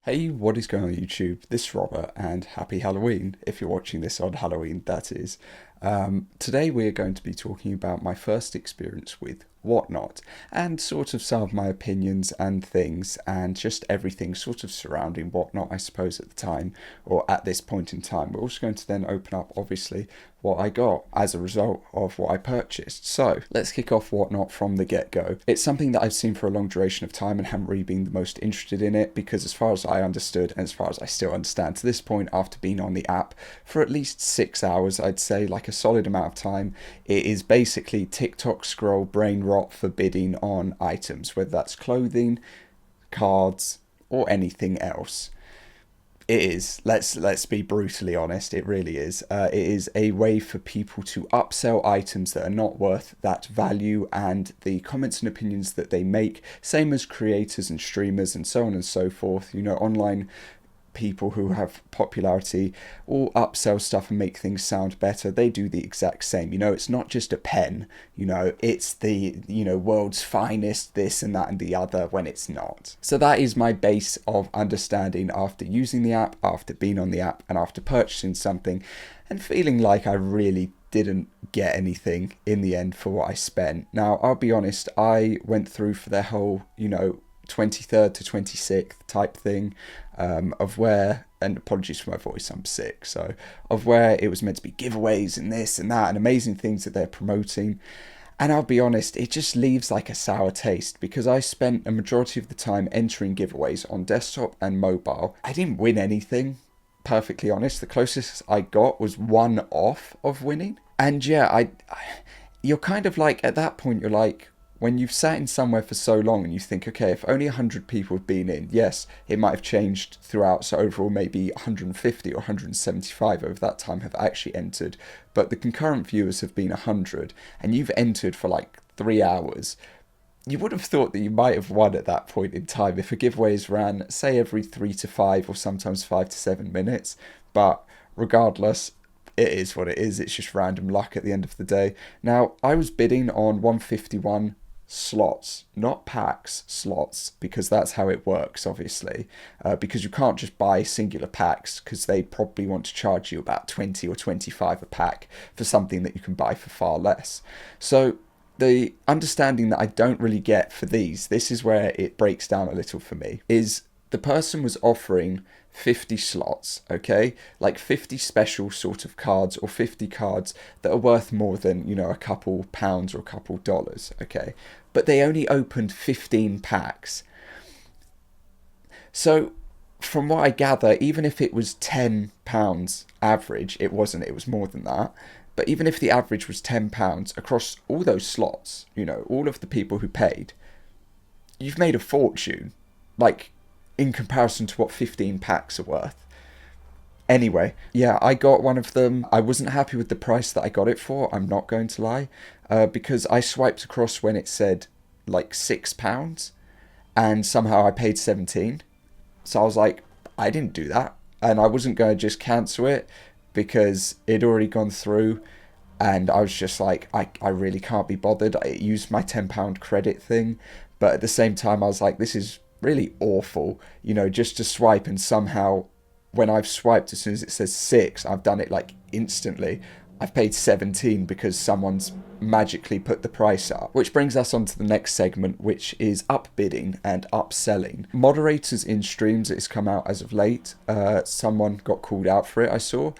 Hey, what is going on YouTube? This is Robert, and happy Halloween, if you're watching this on Halloween, that is. Today we're going to be talking about my first experience with WhatNot, and sort of some of my opinions and things, and just everything sort of surrounding WhatNot, I suppose, at the time, or at this point in time. We're also going to then open up, obviously, what I got as a result of what I purchased. So let's kick off WhatNot from the get-go. It's something that I've seen for a long duration of time and haven't really been the most interested in it because, as far as I understood and as far as I still understand to this point after being on the app for at least 6 hours, I'd say, like a solid amount of time, it is basically TikTok scroll brain rot for bidding on items, whether that's clothing, cards, or anything else. It is. Let's be brutally honest. It really is. It is a way for people to upsell items that are not worth that value, and the comments and opinions that they make, same as creators and streamers and so on and so forth. Online people who have popularity all upsell stuff and make things sound better. They do the exact same. It's not just a pen. It's the world's finest this and that and the other, when it's not. So that is my base of understanding after using the app, after being on the app, and after purchasing something and feeling like I really didn't get anything in the end for what I spent. Now, I'll be honest, I went through for their whole 23rd to 26th type thing, of where, and apologies for my voice, I'm sick, so of where it was meant to be giveaways and this and that and amazing things that they're promoting. And I'll be honest, it just leaves like a sour taste because I spent a majority of the time entering giveaways on desktop and mobile. I didn't win anything, perfectly honest. The closest I got was one off of winning. And yeah, you're kind of like, at that point, you're like, when you've sat in somewhere for so long and you think, okay, if only 100 people have been in, yes, it might have changed throughout, so overall maybe 150 or 175 over that time have actually entered, but the concurrent viewers have been 100, and you've entered for like 3 hours. You would have thought that you might have won at that point in time if a giveaway is ran, say, every 3 to 5 or sometimes 5 to 7 minutes, but regardless, it is what it is. It's just random luck at the end of the day. Now, I was bidding on 151 slots, not packs, slots, because that's how it works, obviously, because you can't just buy singular packs because they probably want to charge you about 20 or 25 a pack for something that you can buy for far less. So the understanding that I don't really get for this is where it breaks down a little for me, is the person was offering 50 slots, okay? Like 50 special sort of cards, or 50 cards that are worth more than, a couple pounds or a couple dollars, okay? But they only opened 15 packs. So from what I gather, even if it was £10 average, it wasn't, it was more than that. But even if the average was £10 across all those slots, all of the people who paid, you've made a fortune. Like, in comparison to what 15 packs are worth. Anyway, yeah, I got one of them. I wasn't happy with the price that I got it for, I'm not going to lie, because I swiped across when it said like £6, and somehow I paid 17. So I was like, I didn't do that, and I wasn't going to just cancel it because it'd already gone through, and I was just like, I really can't be bothered. I used my £10 credit thing, but at the same time I was like, this is really awful, just to swipe, and somehow when I've swiped, as soon as it says 6, I've done it like instantly. I've paid 17 because someone's magically put the price up. Which brings us on to the next segment, which is upbidding and upselling. Moderators in streams that has come out as of late, someone got called out for it, I saw,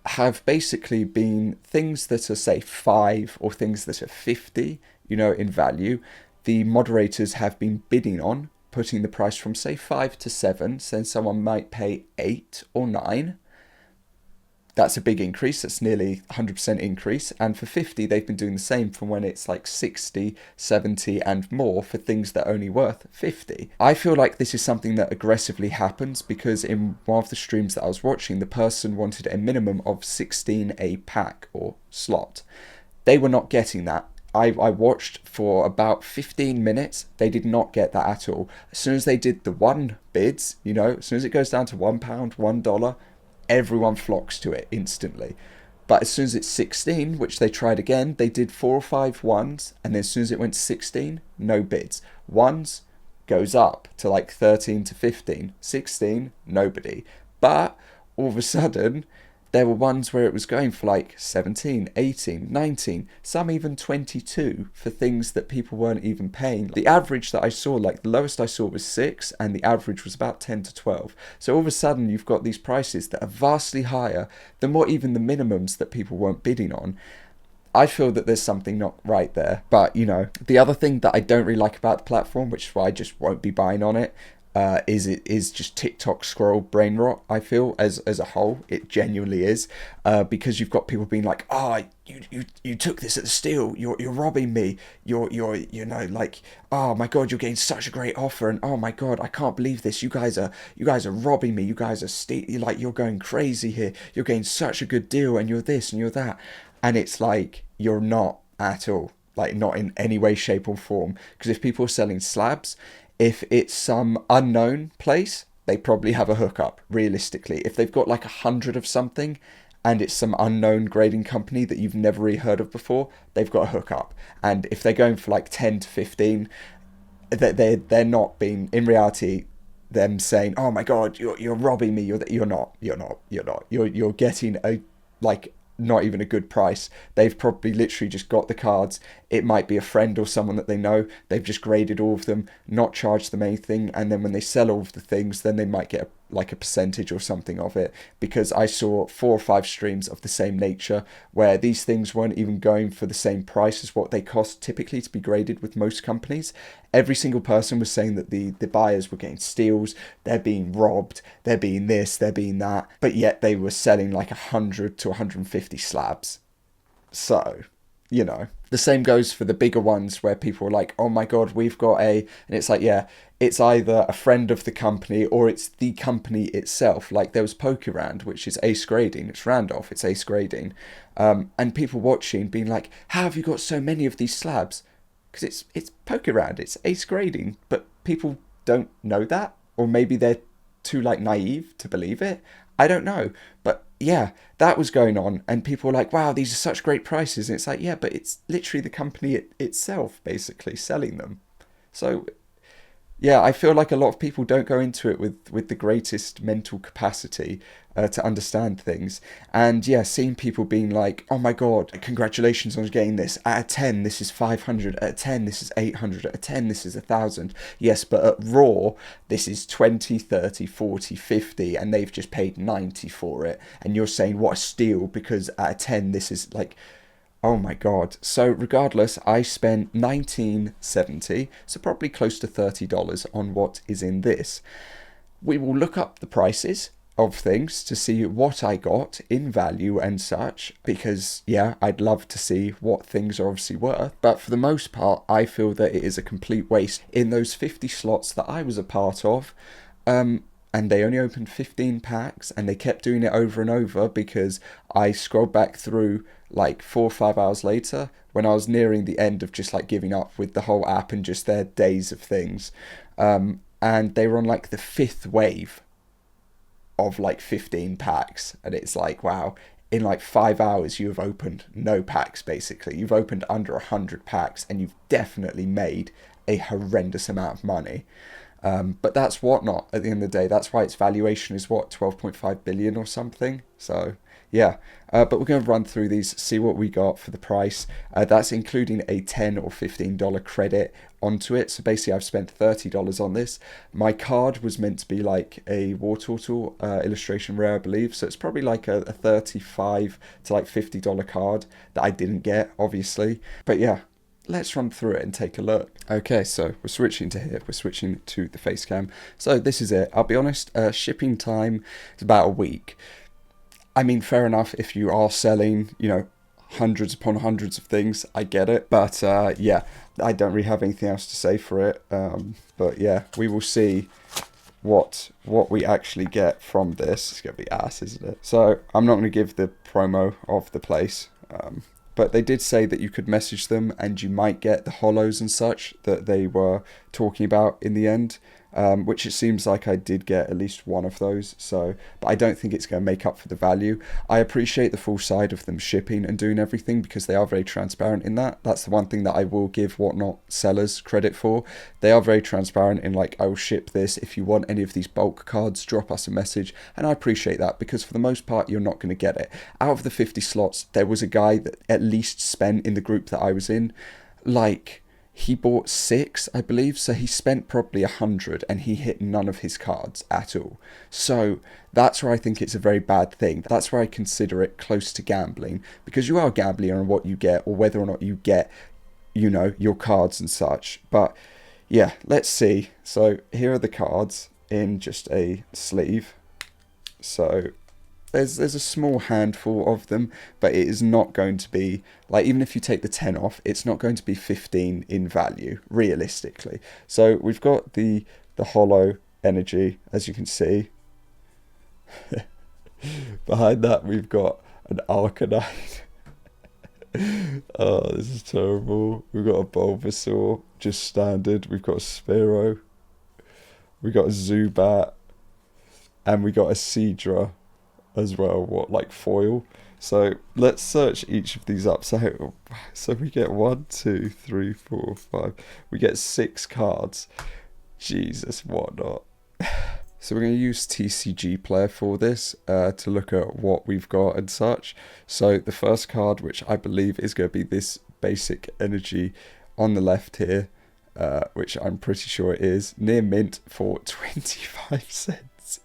have basically been things that are, say, 5 or things that are 50, in value. The moderators have been bidding on, putting the price from, say, 5 to 7, so someone might pay 8 or 9. That's a big increase. That's nearly 100% increase. And for 50, they've been doing the same from when it's like 60, 70 and more for things that are only worth 50. I feel like this is something that aggressively happens because in one of the streams that I was watching, the person wanted a minimum of 16 a pack or slot. They were not getting that. I watched for about 15 minutes. They did not get that at all. As soon as they did the one bids, as soon as it goes down to £1, $1, everyone flocks to it instantly. But as soon as it's 16, which they tried again, they did 4 or 5 ones, and then as soon as it went to 16, no bids. Ones, goes up to like 13 to 15. 16, nobody. But all of a sudden, there were ones where it was going for like 17, 18, 19, some even 22 for things that people weren't even paying. The average that I saw, like the lowest I saw was 6, and the average was about 10 to 12. So all of a sudden you've got these prices that are vastly higher than what even the minimums that people weren't bidding on. I feel that there's something not right there. But, you know, the other thing that I don't really like about the platform, which is why I just won't be buying on it, is it is just TikTok scroll brain rot. I feel as a whole, it genuinely is, because you've got people being like, "Oh, you took this at the steal. You're robbing me. You're you know, like, oh my god, you're getting such a great offer, and oh my god, I can't believe this. You guys are robbing me. You guys are you're going crazy here. You're getting such a good deal, and you're this and you're that." And it's like, you're not at all, like not in any way, shape or form. Because if people are selling slabs, if it's some unknown place, they probably have a hookup, realistically. If they've got like 100 of something and it's some unknown grading company that you've never really heard of before, they've got a hookup. And if they're going for like 10 to 15, they're not being, in reality, them saying, "Oh my god, you're robbing me." You're not. You're getting a, like, not even a good price. They've probably literally just got the cards. It might be a friend or someone that they know. They've just graded all of them, not charged them anything, and then when they sell all of the things, then they might get like a percentage or something of it. Because I saw 4 or 5 streams of the same nature where these things weren't even going for the same price as what they cost typically to be graded with most companies. Every single person was saying that the buyers were getting steals, they're being robbed, they're being this, they're being that, but yet they were selling like 100 to 150 slabs. So, you know, the same goes for the bigger ones where people are like, "Oh my god, we've got a," and it's like, yeah, it's either a friend of the company or it's the company itself. Like there was Pokerand, which is Ace Grading. It's Randolph, it's Ace Grading. And people watching being like, "How have you got so many of these slabs?" Because it's Pokerand, it's Ace Grading. But people don't know that, or maybe they're too like naive to believe it. I don't know. But yeah, that was going on, and people were like, "Wow, these are such great prices." And it's like, yeah, but it's literally the company itself basically selling them. So yeah, I feel like a lot of people don't go into it with the greatest mental capacity to understand things. And yeah, seeing people being like, "Oh my god, congratulations on getting this. Out of 10, this is 500. Out of 10, this is 800. Out of 10, this is 1,000. Yes, but at Raw, this is 20, 30, 40, 50, and they've just paid 90 for it. And you're saying, what a steal, because out of 10, this is like..." Oh my god. So regardless, I spent $19.70, so probably close to $30 on what is in this. We will look up the prices of things to see what I got in value and such, because yeah, I'd love to see what things are obviously worth. But for the most part, I feel that it is a complete waste. In those 50 slots that I was a part of, and they only opened 15 packs, and they kept doing it over and over, because I scrolled back through like 4 or 5 hours later when I was nearing the end of just like giving up with the whole app and just their days of things, and they were on like the 5th wave of like 15 packs, and it's like, wow, in like 5 hours you have opened no packs. Basically you've opened under 100 packs, and you've definitely made a horrendous amount of money. But that's WhatNot at the end of the day. That's why its valuation is what, 12.5 billion or something. So yeah, but we're going to run through these, see what we got for the price. That's including a $10 or $15 credit onto it. So basically I've spent $30 on this. My card was meant to be like a War Turtle illustration rare, I believe. So it's probably like a $35 to like $50 card that I didn't get, obviously. But yeah, let's run through it and take a look. Okay, so we're switching to here. We're switching to the face cam. So this is it. I'll be honest, shipping time is about a week. I mean, fair enough if you are selling, you know, hundreds upon hundreds of things, I get it. But yeah, I don't really have anything else to say for it. But yeah, we will see what we actually get from this. It's going to be ass, isn't it? So I'm not going to give the promo of the place. But they did say that you could message them and you might get the holos and such that they were talking about in the end. which it seems like I did get at least one of those. So, but I don't think it's going to make up for the value. I appreciate the full side of them shipping and doing everything because they are very transparent in that. That's the one thing that I will give WhatNot sellers credit for. They are very transparent in like, I will ship this. If you want any of these bulk cards, drop us a message. And I appreciate that because for the most part, you're not going to get it. Out of the 50 slots, there was a guy that at least spent in the group that I was in, like, he bought 6, I believe, so he spent probably 100 and he hit none of his cards at all. So that's where I think it's a very bad thing. That's where I consider it close to gambling, because you are gambling on what you get or whether or not you get, you know, your cards and such. But yeah, let's see. So here are the cards in just a sleeve. So there's a small handful of them, but it is not going to be, like, even if you take the 10 off, it's not going to be 15 in value, realistically. So we've got the hollow energy, as you can see. Behind that, we've got an Arcanine. Oh, this is terrible. We've got a Bulbasaur, just standard. We've got a Spearow. We've got a Zubat. And we got a Seadra as well, like foil. So let's search each of these up. So we get 1, 2, 3, 4, 5. We get 6 cards. Jesus, WhatNot. So we're going to use TCG Player for this to look at what we've got and such. So the first card, which I believe is going to be this basic energy on the left here, which I'm pretty sure it is, near mint for 25 cents.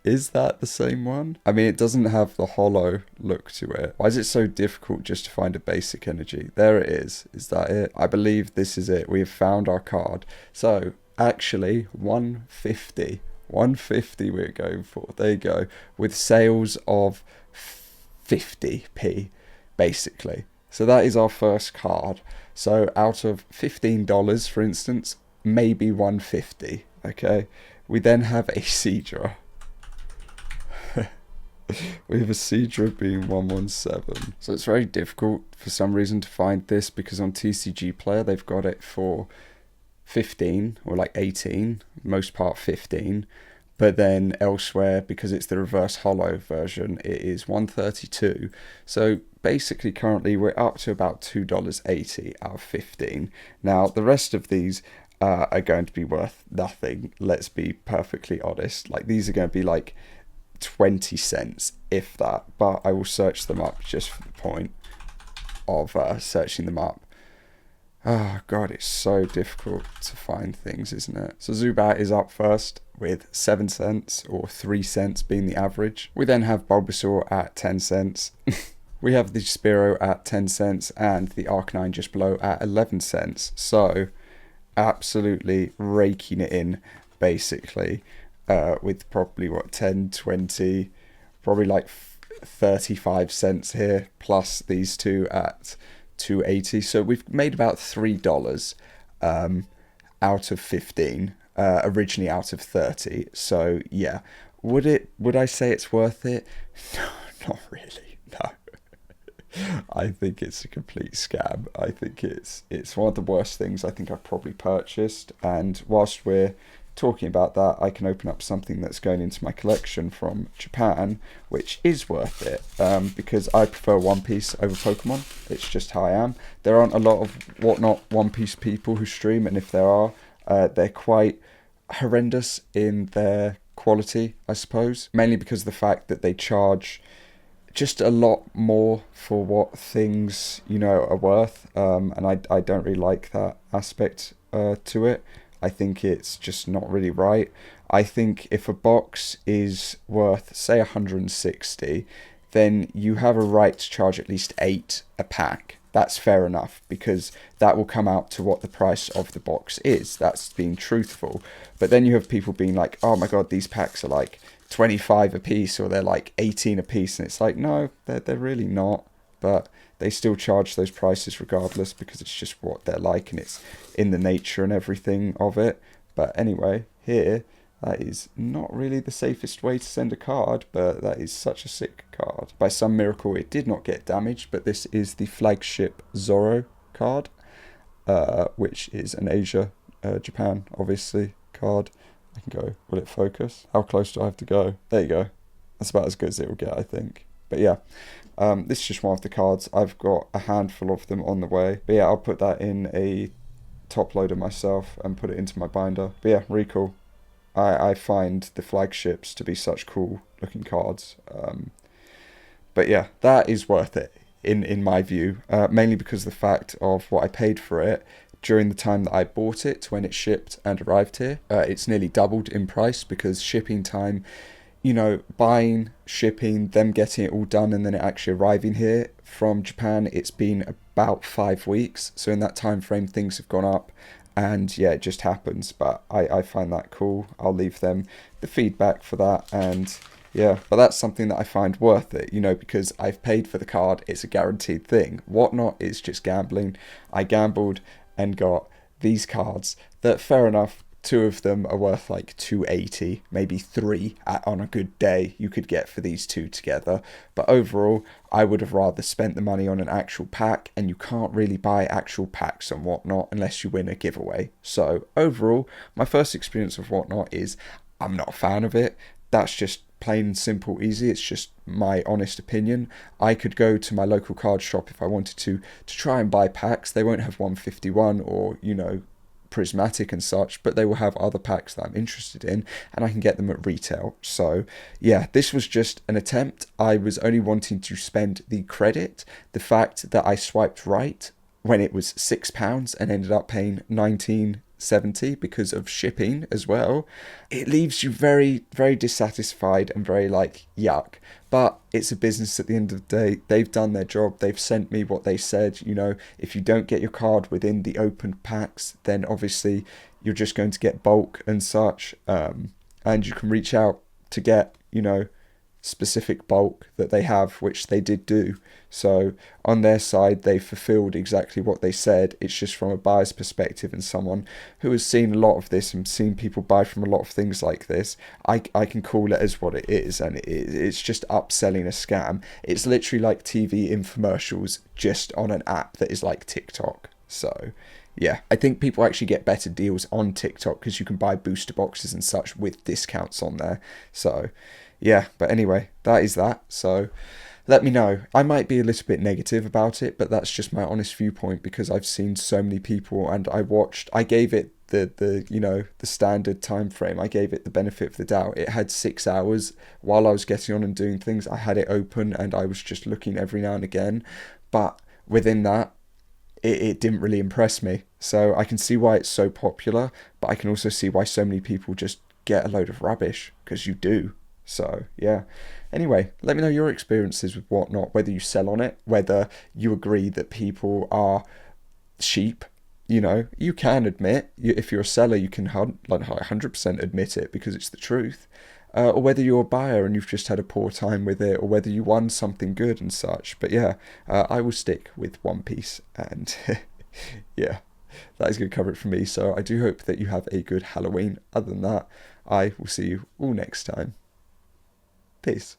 Is that the same one? I mean, it doesn't have the hollow look to it. Why is it so difficult just to find a basic energy? There it is. Is that it? I believe this is it. We have found our card. So, actually, 150. 150 we're going for. There you go. With sales of 50p, basically. So that is our first card. So out of $15, for instance, maybe 150. Okay. We then have a Seadra. We have a Seadra being 117. So it's very difficult for some reason to find this, because on TCG Player they've got it for 15 or like 18, most part 15. But then elsewhere, because it's the reverse hollow version, it is 132. So basically currently we're up to about $2.80 out of 15. Now the rest of these are going to be worth nothing, let's be perfectly honest. Like, these are going to be like 20 cents, if that, but I will search them up just for the point of searching them up. Oh god, it's so difficult to find things, isn't it? So Zubat is up first with 7 cents, or 3 cents being the average. We then have Bulbasaur at 10 cents. We have the Spearow at 10 cents and the Arcanine just below at 11 cents. So absolutely raking it in, basically. With probably, what, 10, 20, probably like 35 cents here, plus these two at 2.80. So we've made about $3 out of 15, originally out of 30. So yeah, would I say it's worth it? No, not really, no. I think it's a complete scam. I think it's one of the worst things I think I've probably purchased. And whilst we're talking about that, I can open up something that's going into my collection from Japan, which is worth it, because I prefer One Piece over Pokemon. It's just how I am. There aren't a lot of WhatNot One Piece people who stream, and if there are, they're quite horrendous in their quality, I suppose, mainly because of the fact that they charge just a lot more for what things, you know, are worth, and I don't really like that aspect to it. I think it's just not really right. I think if a box is worth, say, 160, then you have a right to charge at least 8 a pack. That's fair enough, because that will come out to what the price of the box is. That's being truthful. But then you have people being like, oh my god, these packs are like 25 a piece, or they're like 18 a piece, and it's like, no, they're really not. But they still charge those prices regardless, because it's just what they're like, and it's in the nature and everything of it. But anyway, here, that is not really the safest way to send a card, but that is such a sick card. By some miracle, it did not get damaged, but this is the flagship Zoro card, which is an Asia Japan, obviously, card. I can go, will it focus? How close do I have to go? There you go. That's about as good as it will get, I think. But yeah, this is just one of the cards. I've got a handful of them on the way. But yeah, I'll put that in a top loader myself and put it into my binder. But yeah, really cool. I find the flagships to be such cool looking cards. But yeah, that is worth it in my view, mainly because of the fact of what I paid for it during the time that I bought it to when it shipped and arrived here. It's nearly doubled in price because shipping time, you know, buying, shipping, them getting it all done and then it actually arriving here from Japan, it's been about 5 weeks. So in that time frame, things have gone up. And yeah, it just happens. But I find that cool. I'll leave them the feedback for that. And yeah, but that's something that I find worth it, you know, because I've paid for the card. It's a guaranteed thing. WhatNot is just gambling. I gambled and got these cards that, fair enough, two of them are worth like 280, maybe three on a good day you could get for these two together. But overall, I would have rather spent the money on an actual pack, and you can't really buy actual packs and WhatNot unless you win a giveaway. So overall, my first experience of WhatNot is I'm not a fan of it. That's just plain and simple easy. It's just my honest opinion. I could go to my local card shop if I wanted to try and buy packs. They won't have 151 or, you know, prismatic and such, but they will have other packs that I'm interested in and I can get them at retail. So yeah, this was just an attempt. I was only wanting to spend the credit. The fact that I swiped right when it was £6 and ended up paying 19.70 because of shipping as well, it leaves you very, very dissatisfied and very like yuck. But it's a business at the end of the day. They've done their job. They've sent me what they said. You know, if you don't get your card within the opened packs, then obviously you're just going to get bulk and such. And you can reach out to get, you know, specific bulk that they have, which they did do. So on their side, they fulfilled exactly what they said. It's just from a buyer's perspective and someone who has seen a lot of this and seen people buy from a lot of things like this, I can call it as what it is, and it's just upselling a scam. It's literally like TV infomercials just on an app that is like TikTok. So yeah, I think people actually get better deals on TikTok because you can buy booster boxes and such with discounts on there. So yeah, but anyway, that is that. So let me know. I might be a little bit negative about it, but that's just my honest viewpoint because I've seen so many people and I gave it the you know, the standard time frame. I gave it the benefit of the doubt. It had 6 hours while I was getting on and doing things. I had it open and I was just looking every now and again, but within that, it didn't really impress me. So I can see why it's so popular, but I can also see why so many people just get a load of rubbish, because you do. So yeah, anyway, let me know your experiences with WhatNot, whether you sell on it, whether you agree that people are sheep. You know, you can admit, if you're a seller, you can like 100% admit it because it's the truth. Or whether you're a buyer and you've just had a poor time with it, or whether you won something good and such. But yeah, I will stick with One Piece, and yeah, that is going to cover it for me. So I do hope that you have a good Halloween. Other than that, I will see you all next time. Peace.